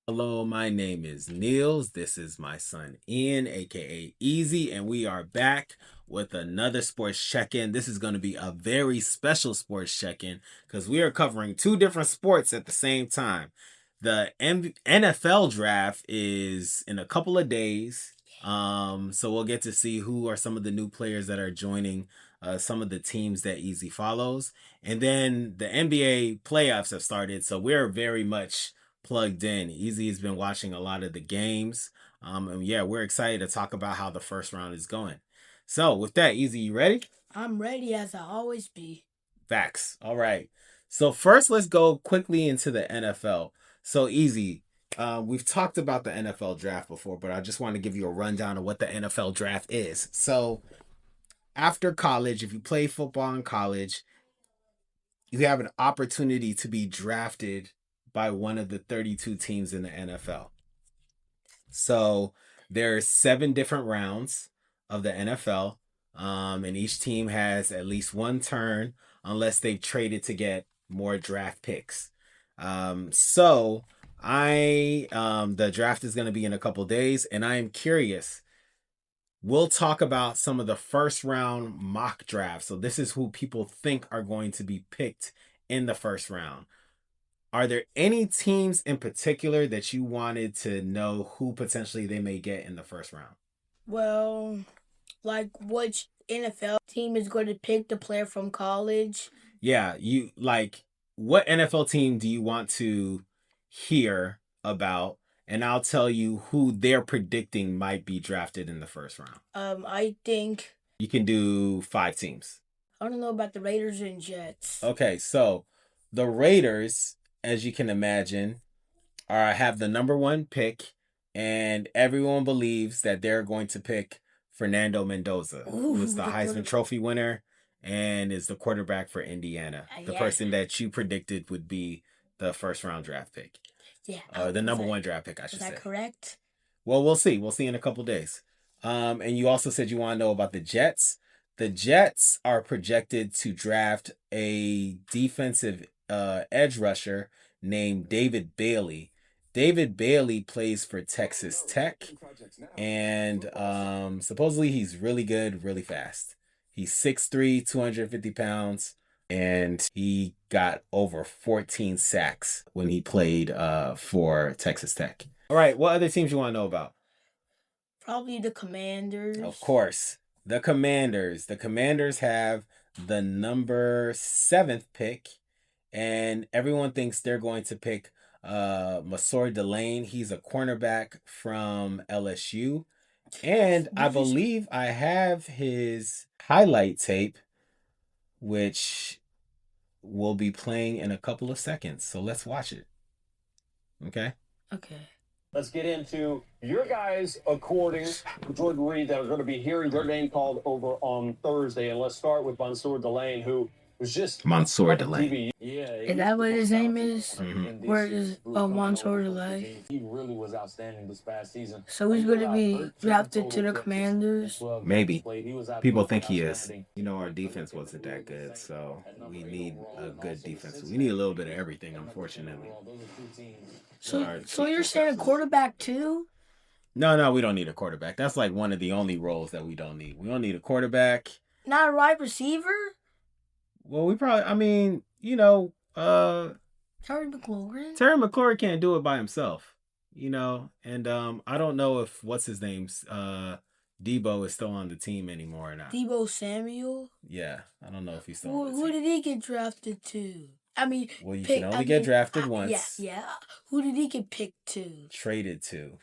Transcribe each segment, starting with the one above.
Hello, my name is Niels. This is my son Ian, aka Easy, and we are back with another sports check-in. This is going to be a very special sports check-in because we are covering two different sports at the same time. The NFL draft is in a couple of days. So we'll get to see who are some of the new players that are joining some of the teams that Easy follows. And then the NBA playoffs have started, so we're very much plugged in. Easy has been watching a lot of the games. And yeah, we're excited to talk about how the first round is going. So with that, Easy, you ready? I'm ready as I always be. Facts. All right. So first, let's go quickly into the NFL. So Easy, we've talked about the NFL draft before, but I just want to give you a rundown of what the NFL draft is. So after college, if you play football in college, you have an opportunity to be drafted by one of the 32 teams in the NFL. So there's 7 different rounds of the NFL, and each team has at least one turn unless they've traded to get more draft picks. So the draft is going to be in a couple days, and I am curious. We'll talk about some of the first round mock drafts. So this is who people think are going to be picked in the first round. Are there any teams in particular that you wanted to know who potentially they may get in the first round? Well, like which NFL team is going to pick the player from college? Yeah, you like what NFL team do you want to hear about? And I'll tell you who they're predicting might be drafted in the first round. I think You can do 5 teams. I don't know about the Raiders and Jets. Okay, so the Raiders, as you can imagine, have the number one pick, and everyone believes that they're going to pick Fernando Mendoza, who is the Heisman Trophy winner and is the quarterback for Indiana. The person that you predicted would be the first round draft pick. Yeah. The number one draft pick, I should say. Is that correct? Well, we'll see. We'll see in a couple days. And you also said you want to know about the Jets. The Jets are projected to draft a defensive edge rusher named David Bailey. David Bailey plays for Texas Tech, and supposedly he's really good, really fast. He's 6'3", 250 pounds, and he got over 14 sacks when he played for Texas Tech. All right, what other teams you want to know about? Probably the Commanders. Of course, the Commanders. The Commanders have the number 7th pick, and everyone thinks they're going to pick Masor Delane. He's a cornerback from LSU. And I believe I have his highlight tape, which will be playing in a couple of seconds. So let's watch it. Okay? Okay. Let's get into your guys, according to Jordan Reed, that are going to be hearing their name called over on Thursday. And let's start with Mansour Delane, who was just Mansour Delane. Yeah, Is that what his name is? Mm-hmm. Where is Mansour Delane? He really was outstanding this past season. So he's going to be drafted to the Commanders? Maybe. People think he is. You know, our defense wasn't that good, so we need a good defense. We need a little bit of everything, unfortunately. So you're saying a quarterback too? No, we don't need a quarterback. That's like one of the only roles that we don't need. We don't need a quarterback. Not a wide receiver? Well, we probably, Terry McLaurin? Terry McLaurin can't do it by himself, and I don't know if what's his name's Debo is still on the team anymore or not. Debo Samuel? Yeah, I don't know if he's still on the Who team. did he get drafted to? Well, you can only get drafted once. Yeah. Who did he get picked to? Traded to.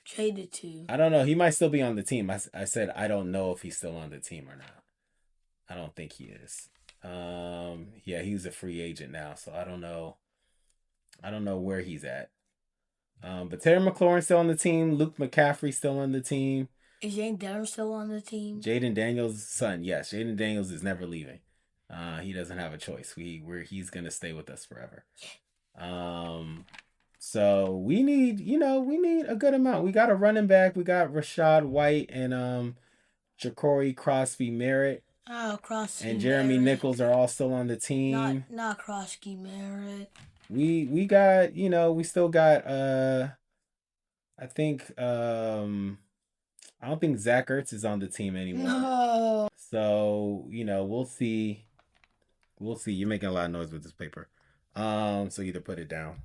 I don't know. He might still be on the team. I said I don't know if he's still on the team or not. I don't think he is. Yeah, he's a free agent now, so I don't know. I don't know where he's at. But Terry McLaurin's still on the team. Luke McCaffrey's still on the team. Is Jaden Daniels still on the team? Jaden Daniels' son, yes. Jaden Daniels is never leaving. He doesn't have a choice. He's gonna stay with us forever. So we need a good amount. We got a running back. We got Rashad White and Ja'Cory Crosby Merritt. Oh, Crosby and Jeremy Merritt. Nichols are all still on the team. Not Crosby Merritt. We got we still got I think I don't think Zach Ertz is on the team anymore. No. So, we'll see. We'll see. You're making a lot of noise with this paper. So either put it down.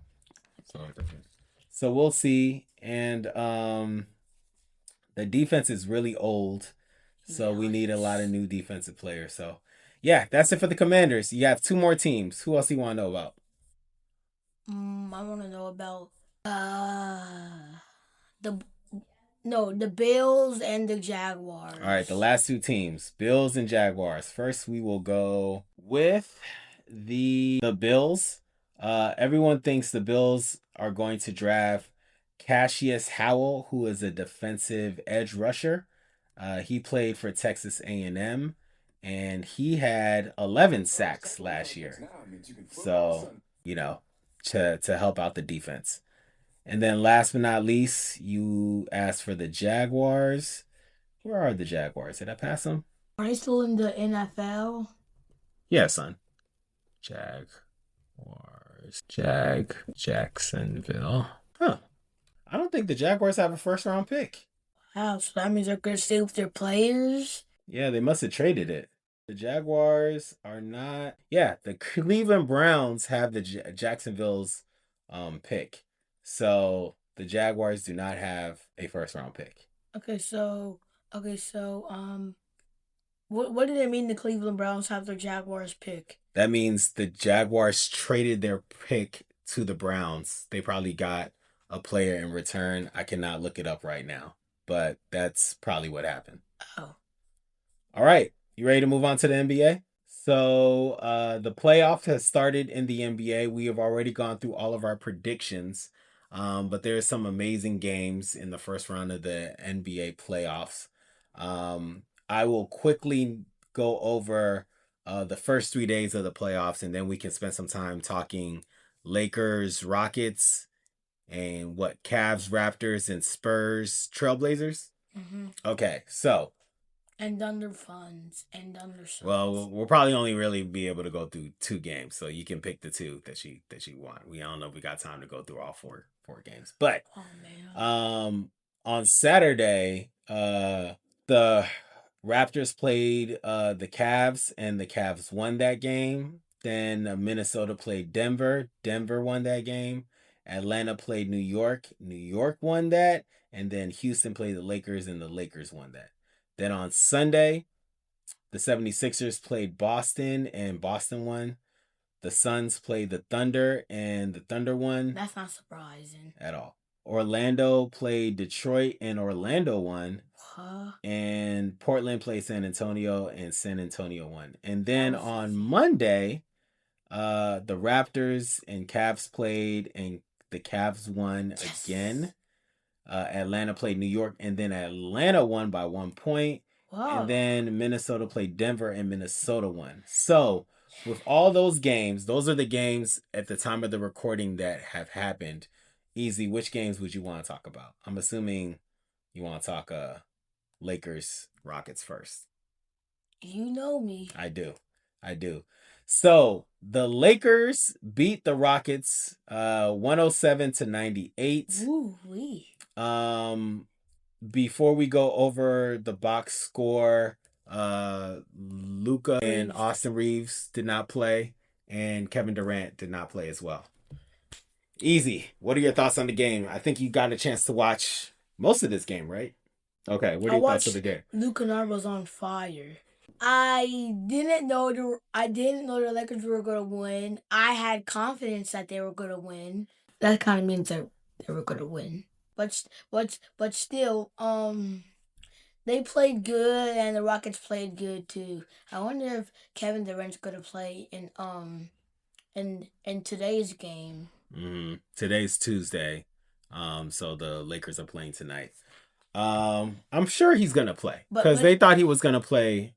So we'll see. And the defense is really old. So we need a lot of new defensive players. So yeah, that's it for the Commanders. You have 2 more teams. Who else do you want to know about? I want to know about the Bills and the Jaguars. All right, the last 2 teams, Bills and Jaguars. First, we will go with the Bills. Everyone thinks the Bills are going to draft Cassius Howell, who is a defensive edge rusher. He played for Texas A&M, and he had 11 sacks last year. So, to help out the defense. And then last but not least, you asked for the Jaguars. Where are the Jaguars? Did I pass them? Are they still in the NFL? Yeah, son. Jacksonville. Huh. I don't think the Jaguars have a first-round pick. Wow, so that means they're going to stay with their players? Yeah, they must have traded it. The Jaguars are not... Yeah, the Cleveland Browns have the Jacksonville's pick. So the Jaguars do not have a first-round pick. Okay, so what did it mean the Cleveland Browns have their Jaguars pick? That means the Jaguars traded their pick to the Browns. They probably got a player in return. I cannot look it up right now, but that's probably what happened. Oh. All right. You ready to move on to the NBA? So the playoff has started in the NBA. We have already gone through all of our predictions, but there are some amazing games in the first round of the NBA playoffs. I will quickly go over the first 3 days of the playoffs, and then we can spend some time talking Lakers, Rockets, and Cavs, Raptors, and Spurs, Trailblazers. Mm-hmm. Okay, so. And Thunder Funds and Thunder Suns. Well, we'll probably only really be able to go through 2 games, so you can pick the 2 that you want. I don't know if we got time to go through all four games, but on Saturday, the Raptors played the Cavs, and the Cavs won that game. Then Minnesota played Denver. Denver won that game. Atlanta played New York. New York won that. And then Houston played the Lakers, and the Lakers won that. Then on Sunday, the 76ers played Boston, and Boston won. The Suns played the Thunder, and the Thunder won. That's not surprising at all. Orlando played Detroit, and Orlando won. Huh? And Portland played San Antonio, and San Antonio won. And then on Monday, the Raptors and Cavs played, and the Cavs won again. Atlanta played New York, and then Atlanta won by 1 point. Wow. And then Minnesota played Denver, and Minnesota won. So with all those games, those are the games at the time of the recording that have happened. Easy, which games would you want to talk about? I'm assuming you want to talk Lakers, Rockets first. You know me. I do. So the Lakers beat the Rockets 107-98. Ooh-wee. Before we go over the box score, Luka and Austin Reeves did not play, and Kevin Durant did not play as well. Easy. What are your thoughts on the game? I think you got a chance to watch most of this game, right? Okay, what are your thoughts of the game? Luka was on fire. I didn't know the Lakers were going to win. I had confidence that they were going to win. That kind of means that they were going to win. But still, they played good, and the Rockets played good too. I wonder if Kevin Durant's going to play in today's game. Today's Tuesday, so the Lakers are playing tonight. I'm sure he's gonna play because they thought he was gonna play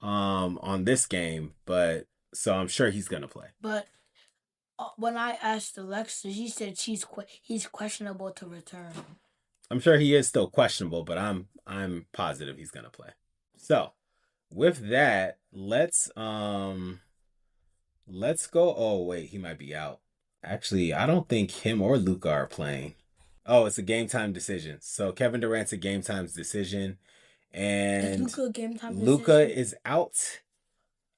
on this game, but so I'm sure he's gonna play. But when I asked Alexa, she said he's questionable to return. I'm sure he is still questionable, but I'm positive he's gonna play. So with that, let's go. Oh wait, he might be out. Actually, I don't think him or Luka are playing. Oh, it's a game time decision. So Kevin Durant's a game time decision, Is and Luka a game time Luca decision? is out,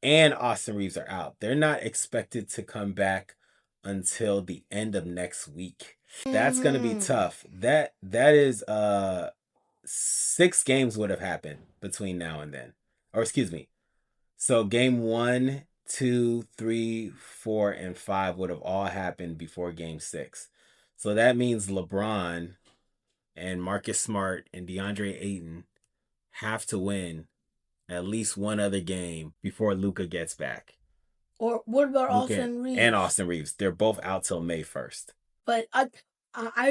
and Austin Reeves are out. They're not expected to come back until the end of next week. That's gonna be tough. That is 6 games would have happened between now and then. Or excuse me. So game 1, 2, 3, 4, and 5 would have all happened before game 6. So that means LeBron and Marcus Smart and DeAndre Ayton have to win at least one other game before Luca gets back. Or what about Luka Austin Reeves? and Austin Reeves. They're both out till May 1st. But I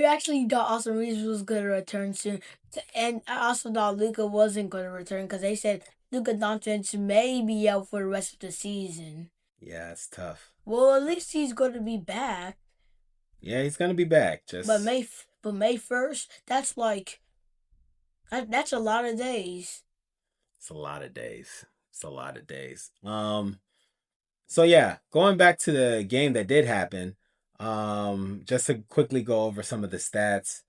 actually thought Austin Reeves was going to return soon. And I also thought Luka wasn't going to return because they said Luka Doncic may be out for the rest of the season. Yeah, it's tough. Well, at least he's going to be back. Yeah, he's gonna be back. But May 1st, that's like that's a lot of days. It's a lot of days. It's a lot of days. So yeah, going back to the game that did happen, just to quickly go over some of the stats.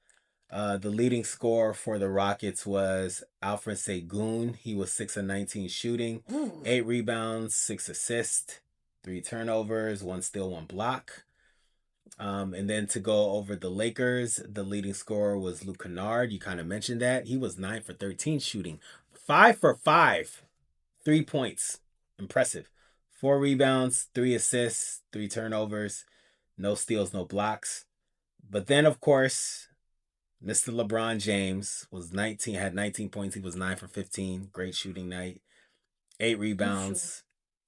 The leading scorer for the Rockets was Alfred Sengun. He was 6 of 19 shooting, Ooh. 8 rebounds, 6 assists, 3 turnovers, 1 steal, 1 block. And then to go over the Lakers, the leading scorer was Luke Kennard. You kind of mentioned that. He was 9 for 13 shooting, 5 for 5, 3 points. Impressive. 4 rebounds, 3 assists, 3 turnovers, no steals, no blocks. But then, of course, Mr. LeBron James had 19 points. He was 9 for 15. Great shooting night. 8 rebounds,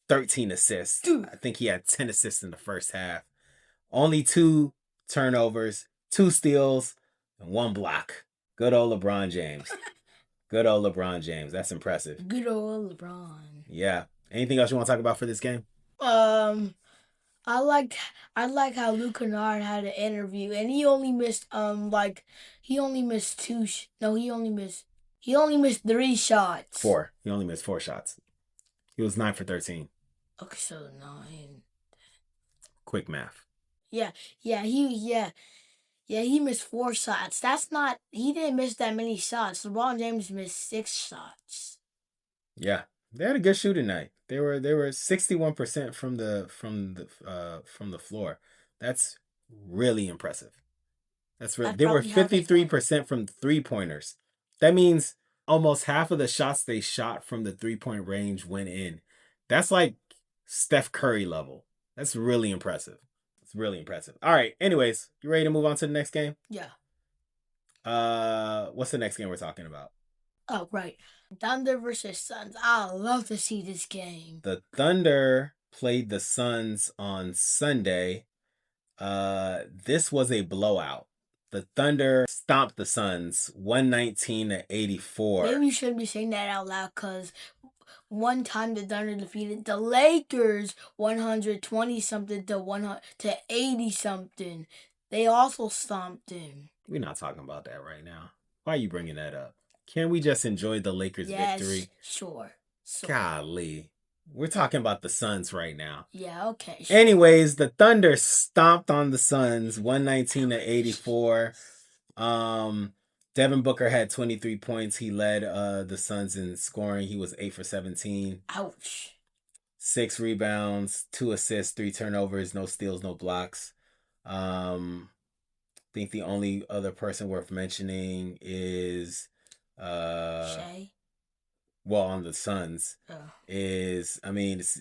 13 assists. Dude. I think he had 10 assists in the first half. Only 2 turnovers, 2 steals, and 1 block. Good old LeBron James. Good old LeBron James. That's impressive. Good old LeBron. Yeah. Anything else you want to talk about for this game? I like how Luke Kennard had an interview, and he only missed he only missed 3 shots. 4. He only missed 4 shots. He was 9 for 13. Okay, so 9. Quick math. He missed 4 shots. He didn't miss that many shots. LeBron James missed 6 shots. Yeah. They had a good shooting night. They were 61% from the floor. That's really impressive. They were 53% from 3-pointers. That means almost half of the shots they shot from the 3-point range went in. That's like Steph Curry level. That's really impressive. It's really impressive. All right. Anyways, you ready to move on to the next game? Yeah. What's the next game we're talking about? Oh, right. Thunder versus Suns. I love to see this game. The Thunder played the Suns on Sunday. This was a blowout. The Thunder stomped the Suns 119-84. Maybe you shouldn't be saying that out loud because one time the Thunder defeated the Lakers 120-something to 80-something. They also stomped them. We're not talking about that right now. Why are you bringing that up? Can we just enjoy the Lakers' victory? Sure. Golly. We're talking about the Suns right now. Yeah, okay. Sure. Anyways, the Thunder stomped on the Suns 119-84. Devin Booker had 23 points. He led the Suns in scoring. He was 8 for 17. Ouch. 6 rebounds, 2 assists, 3 turnovers, no steals, no blocks. I think the only other person worth mentioning is Shea? Well, on the Suns Oh. it's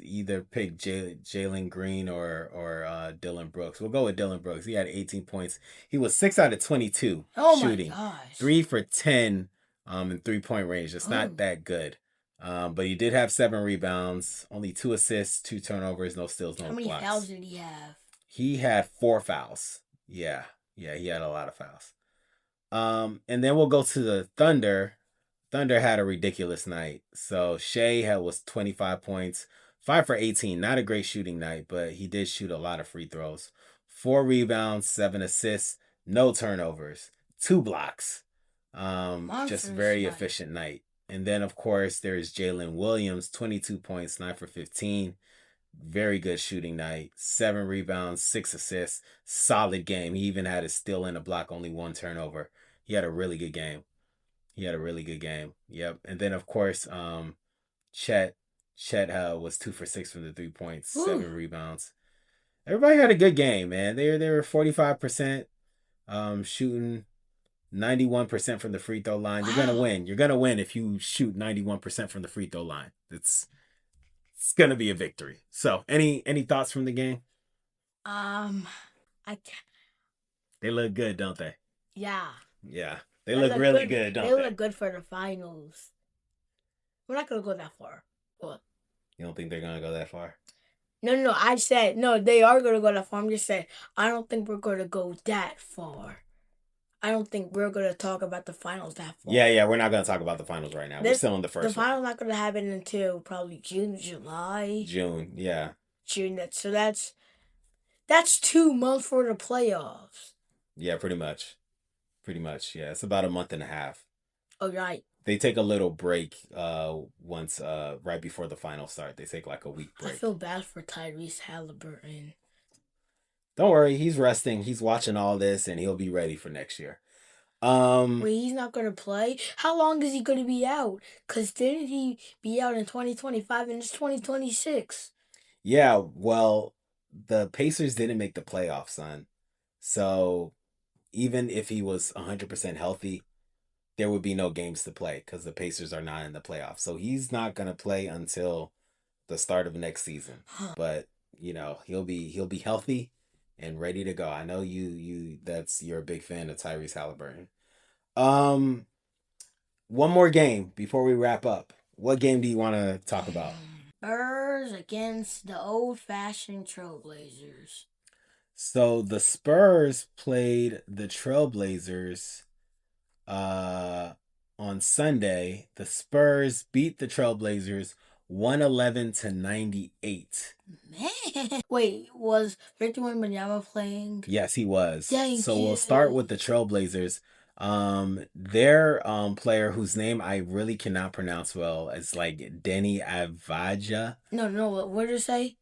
either pick Jalen Green or Dylan Brooks. We'll go with Dylan Brooks. He had 18 points. He was 6 out of 22 shooting. My gosh. 3 for 10 in 3-point range. It's not that good. But he did have 7 rebounds, only 2 assists, 2 turnovers, no steals, no blocks. How many fouls did he have? He had 4 fouls. Yeah, he had a lot of fouls. And then we'll go to the Thunder. Thunder had a ridiculous night. So Shea was 25 points, 5 for 18. Not a great shooting night, but he did shoot a lot of free throws. 4 rebounds, 7 assists, no turnovers, 2 blocks. Just very efficient night. And then, of course, there's Jalen Williams, 22 points, 9 for 15. Very good shooting night. 7 rebounds, 6 assists. Solid game. He even had a steal and a block, only 1 turnover. He had a really good game. Yep. And then of course, Chet was 2 for 6 from the 3 points, 7 rebounds. Everybody had a good game, man. They were 45%, shooting 91% from the free throw line. You're gonna win. You're gonna win if you shoot 91% from the free throw line. It's gonna be a victory. So, any thoughts from the game? I They look good, don't they? yeah. Yeah, they look really good, don't They they? look good for the finals. We're not gonna go that far. What? You don't think they're gonna go that far? No. I said no. They are gonna go that far. I'm just saying. I don't think we're gonna go that far. I don't think we're gonna talk about the finals that far. Yeah. We're not gonna talk about the finals right now. We're still in the first. The finals not gonna happen until probably June, July. June, yeah. June. That's 2 months for the playoffs. Yeah, pretty much. Yeah, it's about a month and a half. Oh, right. They take a little break once right before the finals start. They take like a week break. I feel bad for Tyrese Halliburton. Don't worry, he's resting. He's watching all this and he'll be ready for next year. Wait, he's not gonna play? How long is he gonna be out? Cause didn't he be out in 2025 and it's 2026? Yeah, well, the Pacers didn't make the playoffs, son. So even if he was 100% healthy, there would be no games to play because the Pacers are not in the playoffs. So he's not gonna play until the start of next season. But he'll be healthy and ready to go. I know you're a big fan of Tyrese Halliburton. One more game before we wrap up. What game do you want to talk about? Spurs against the old-fashioned Trailblazers. So the Spurs played the Trailblazers on Sunday. The Spurs beat the Trailblazers 111-98. Man. Wait, was Victor Wembanyama playing? Yes, he was. Thank you. We'll start with the Trailblazers. Their player whose name I really cannot pronounce well is like Denny Avdija. No, what did it say?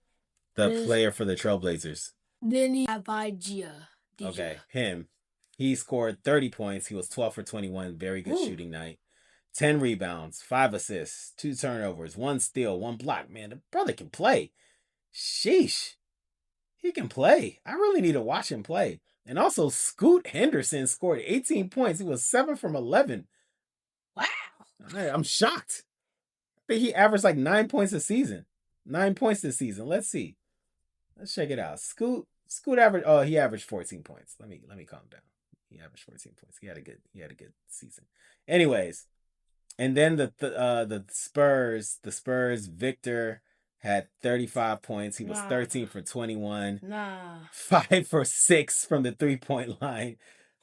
The player for the Trailblazers. Denny Avdija. Okay, him. He scored 30 points. He was 12 for 21. Very good shooting night. 10 rebounds, 5 assists, 2 turnovers, 1 steal, 1 block. Man, the brother can play. Sheesh. He can play. I really need to watch him play. And also, Scoot Henderson scored 18 points. He was 7 from 11. Wow. I'm shocked. I think he averaged like 9 points a season. 9 points this season. Let's see. Let's check it out. Scoot averaged. Oh, he averaged 14 points. Let me calm down. He averaged 14 points. He had a good season. Anyways, and then the Spurs. Victor had 35 points. He was 13 for 21. 5 for 6 from the 3-point line.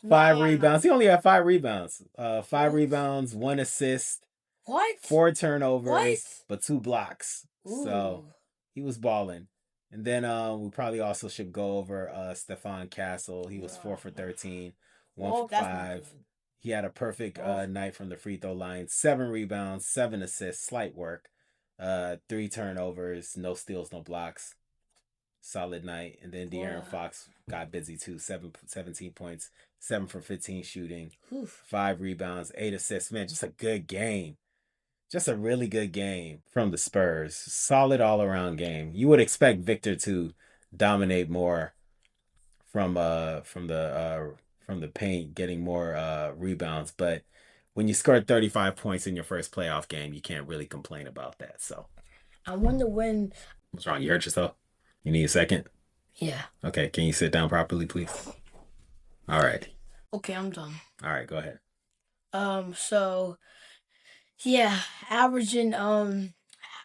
5 rebounds. He only had 5 rebounds. 5 rebounds, 1 assist. What? 4 turnovers, but 2 blocks. Ooh. So he was balling. And then we probably also should go over Stephon Castle. He was 4 for 13, 1 for 5. He had a perfect night from the free throw line. 7 rebounds, 7 assists, slight work. 3 turnovers, no steals, no blocks. Solid night. And then De'Aaron Fox got busy too. 17 points, 7 for 15 shooting, 5 rebounds, 8 assists. Man, just a good game. Just a really good game from the Spurs. Solid all-around game. You would expect Victor to dominate more from the paint, getting more rebounds, but when you scored 35 points in your first playoff game, you can't really complain about that. So I wonder when. What's wrong? You hurt yourself? You need a second? Yeah. Okay, can you sit down properly, please? All right. Okay, I'm done. All right, go ahead. So yeah, averaging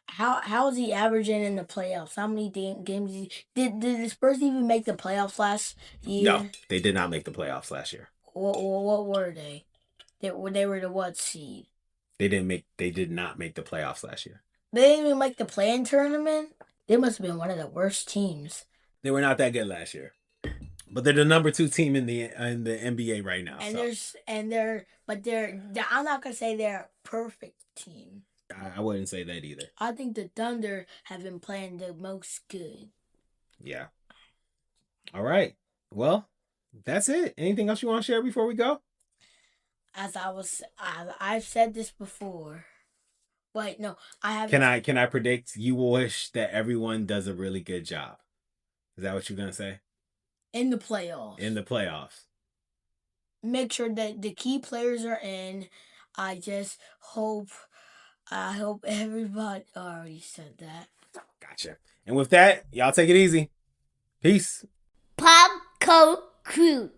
how is he averaging in the playoffs? How many games did the Spurs even make the playoffs last year? No, they did not make the playoffs last year. What were they? They were the what seed? They did not make the playoffs last year. They didn't even make the play-in tournament? They must have been one of the worst teams. They were not that good last year. But they're the number 2 team in the NBA right now. And I'm not gonna say they're a perfect team. I wouldn't say that either. I think the Thunder have been playing the most good. Yeah. All right. Well, that's it. Anything else you want to share before we go? I've said this before. Wait, no, I haven't. Can I predict you wish that everyone does a really good job? Is that what you're gonna say? In the playoffs. In the playoffs. Make sure that the key players are in. I hope everybody already said that. Gotcha. And with that, y'all take it easy. Peace. Popco Crew.